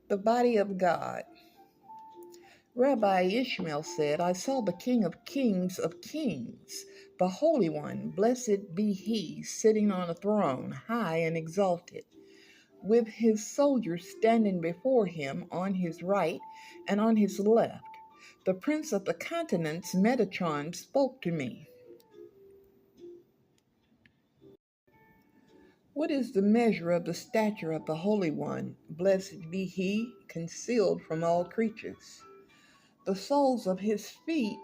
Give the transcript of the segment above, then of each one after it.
The body of God. Rabbi Ishmael said, I saw the King of Kings, the Holy One, blessed be he, sitting on a throne, high and exalted, with his soldiers standing before him on his right and on his left. The prince of the continents, Metatron, spoke to me. What is the measure of the stature of the Holy One? Blessed be he, concealed from all creatures. The soles of his feet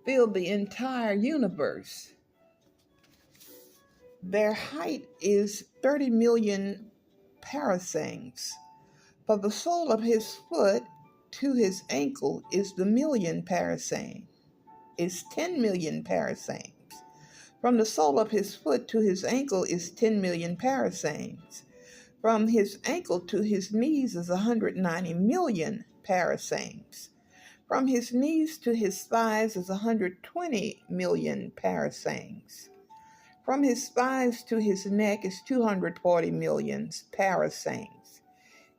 fill the entire universe. Their height is 30 million parasangs. For the sole of his foot to his ankle is the million parasang, is 10 million parasangs. From the sole of his foot to his ankle is 10 million parasangs. From his ankle to his knees is 190 million parasangs. From his knees to his thighs is 120 million parasangs. From his thighs to his neck is 240 million parasangs.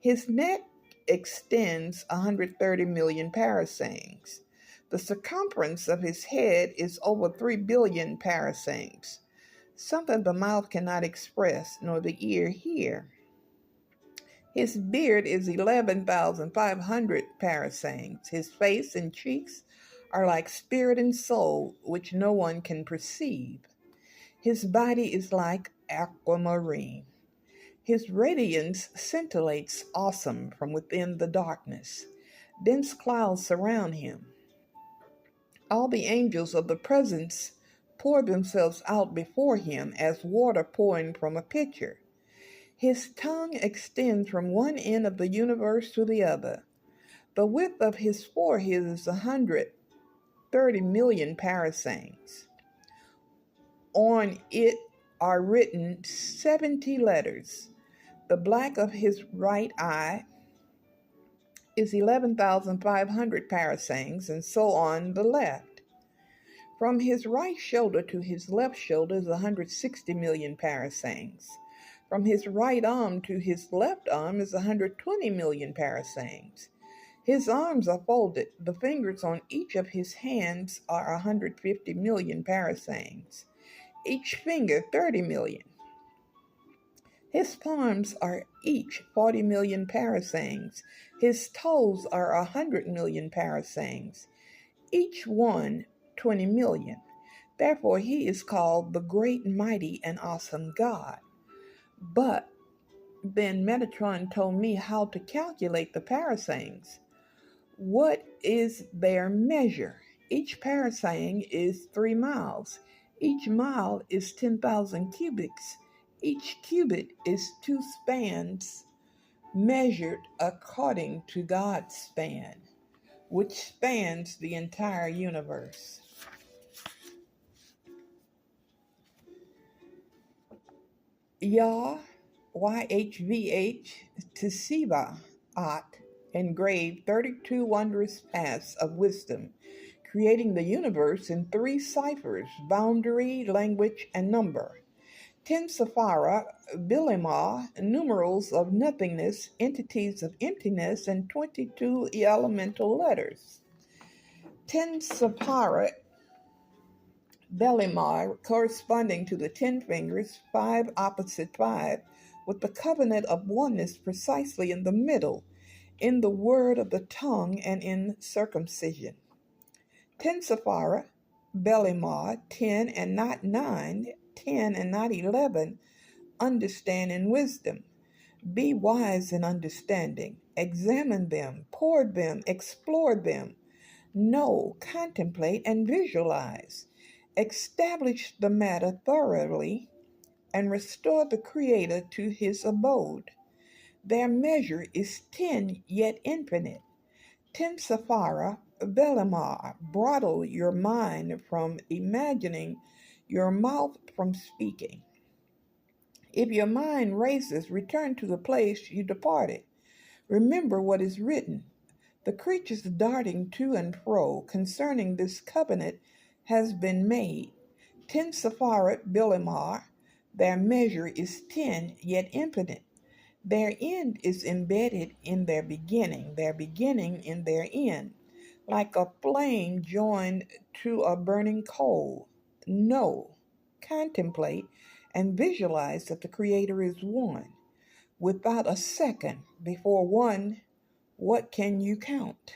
His neck extends 130 million parasangs. The circumference of his head is over 3 billion parasangs, something the mouth cannot express nor the ear hear. His beard is 11,500 parasangs. His face and cheeks are like spirit and soul, which no one can perceive. His body is like aquamarine. His radiance scintillates awesome from within the darkness. Dense clouds surround him. All the angels of the presence pour themselves out before him as water pouring from a pitcher. His tongue extends from one end of the universe to the other. The width of his forehead is 130 million parasangs. On it are written 70 letters. The black of his right eye is 11,500 parasangs, and so on the left. From his right shoulder to his left shoulder is 160 million parasangs. From his right arm to his left arm is 120 million parasangs. His arms are folded. The fingers on each of his hands are 150 million parasangs. Each finger 30 million. His palms are each 40 million parasangs. His toes are 100 million parasangs. Each one 20 million. Therefore he is called the great, mighty, and awesome God. But then Metatron told me how to calculate the parasangs. What is their measure? Each parasang is 3 miles. Each mile is 10,000 cubits. Each cubit is 2 spans measured according to God's span, which spans the entire universe. Yah, YHVH, Seifirot, engraved 32 wondrous paths of wisdom, creating the universe in 3 ciphers: boundary, language, and number. 10 Seifirot, Bilimah, numerals of nothingness, entities of emptiness, and 22 elemental letters. 10 Seifirot, Belimar, corresponding to the 10 fingers, 5 opposite 5, with the covenant of oneness precisely in the middle, in the word of the tongue and in circumcision. 10 Seifirot, Belimar, 10 and not 9, 10 and not 11, understand in wisdom. Be wise in understanding. Examine them, pour them, explore them. Know, contemplate, and visualize. Establish the matter thoroughly and restore the Creator to his abode. Their measure is 10, yet infinite. 10 Seifirot, Belimar, bridle your mind from imagining, your mouth from speaking. If your mind races, return to the place you departed. Remember what is written. The creatures darting to and fro concerning this covenant has been made. 10 Seifirot, Belimar, their measure is 10, yet infinite. Their end is embedded in their beginning in their end, like a flame joined to a burning coal. Know, contemplate, and visualize that the Creator is one. Without a second before one, what can you count?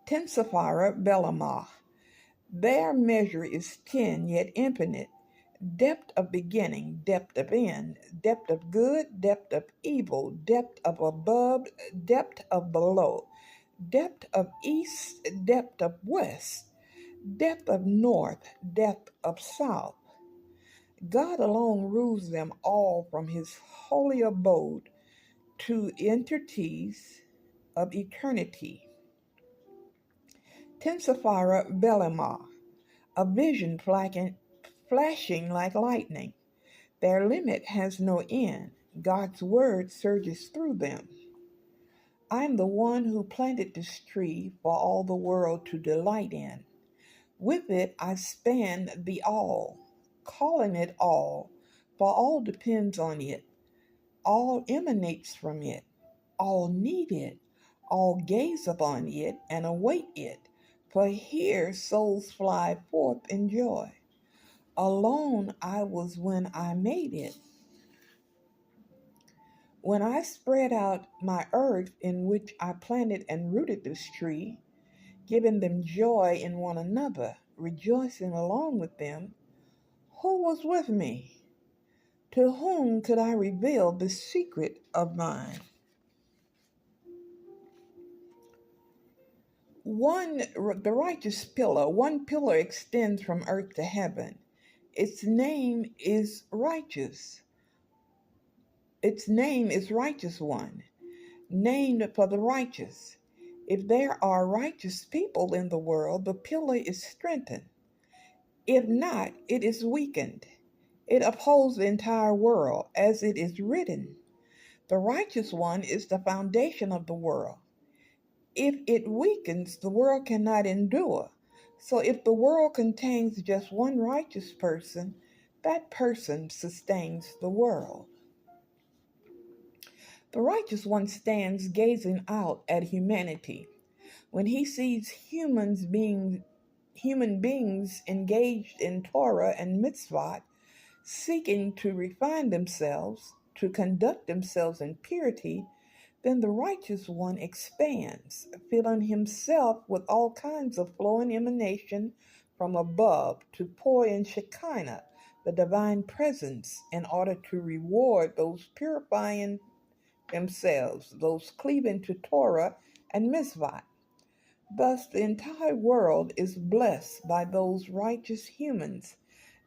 Ten Sephira Belamah. Their measure is 10, yet infinite. Depth of beginning, depth of end, depth of good, depth of evil, depth of above, depth of below, depth of east, depth of west, depth of north, depth of south. God alone rules them all from his holy abode to entities of eternity. Tensafira Belema, a vision flashing like lightning. Their limit has no end. God's word surges through them. I'm the one who planted this tree for all the world to delight in. With it I span the all, calling it all, for all depends on it, all emanates from it, all need it, all gaze upon it and await it, for here souls fly forth in joy. Alone I was when I made it. When I spread out my earth in which I planted and rooted this tree, giving them joy in one another, rejoicing along with them, who was with me? To whom could I reveal the secret of mine? The righteous pillar, one pillar extends from earth to heaven. Its name is righteous. Its name is righteous one, named for the righteous. If there are righteous people in the world, the pillar is strengthened. If not, it is weakened. It upholds the entire world, as it is written. The righteous one is the foundation of the world. If it weakens, the world cannot endure. So if the world contains just one righteous person, that person sustains the world. The righteous one stands gazing out at humanity. When he sees human beings engaged in Torah and mitzvot, seeking to refine themselves, to conduct themselves in purity, then the righteous one expands, filling himself with all kinds of flowing emanation from above to pour in Shekinah, the divine presence, in order to reward those purifying themselves, those cleaving to Torah and mitzvah. Thus, the entire world is blessed by those righteous humans,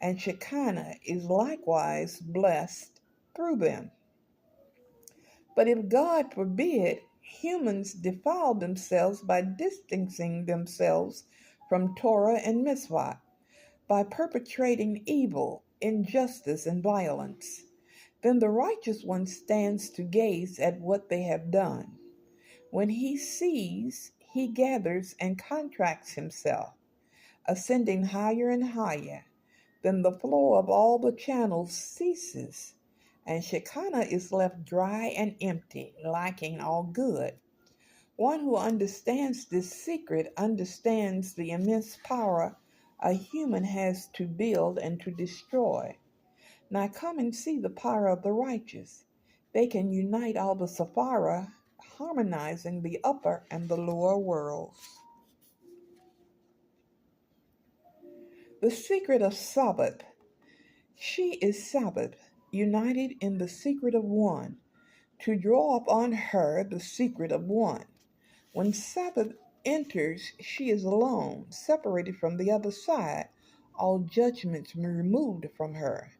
and Shekinah is likewise blessed through them. But if God forbid, humans defile themselves by distancing themselves from Torah and mitzvah, by perpetrating evil, injustice, and violence, then the righteous one stands to gaze at what they have done. When he sees, he gathers and contracts himself, ascending higher and higher. Then the flow of all the channels ceases, and Shekinah is left dry and empty, lacking all good. One who understands this secret understands the immense power a human has to build and to destroy. Now come and see the power of the righteous. They can unite all the Sephira, harmonizing the upper and the lower worlds. The secret of Sabbath. She is Sabbath, united in the secret of one, to draw upon her the secret of one. When Sabbath enters, she is alone, separated from the other side, all judgments removed from her.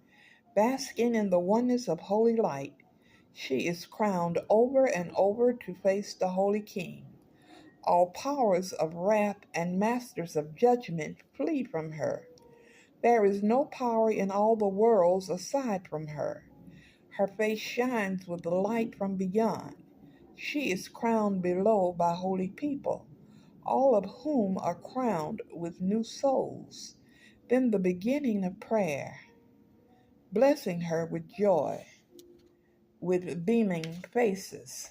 Basking in the oneness of holy light, she is crowned over and over to face the Holy King. All powers of wrath and masters of judgment flee from her. There is no power in all the worlds aside from her. Her face shines with the light from beyond. She is crowned below by holy people, all of whom are crowned with new souls. Then the beginning of prayer, blessing her with joy. with beaming faces.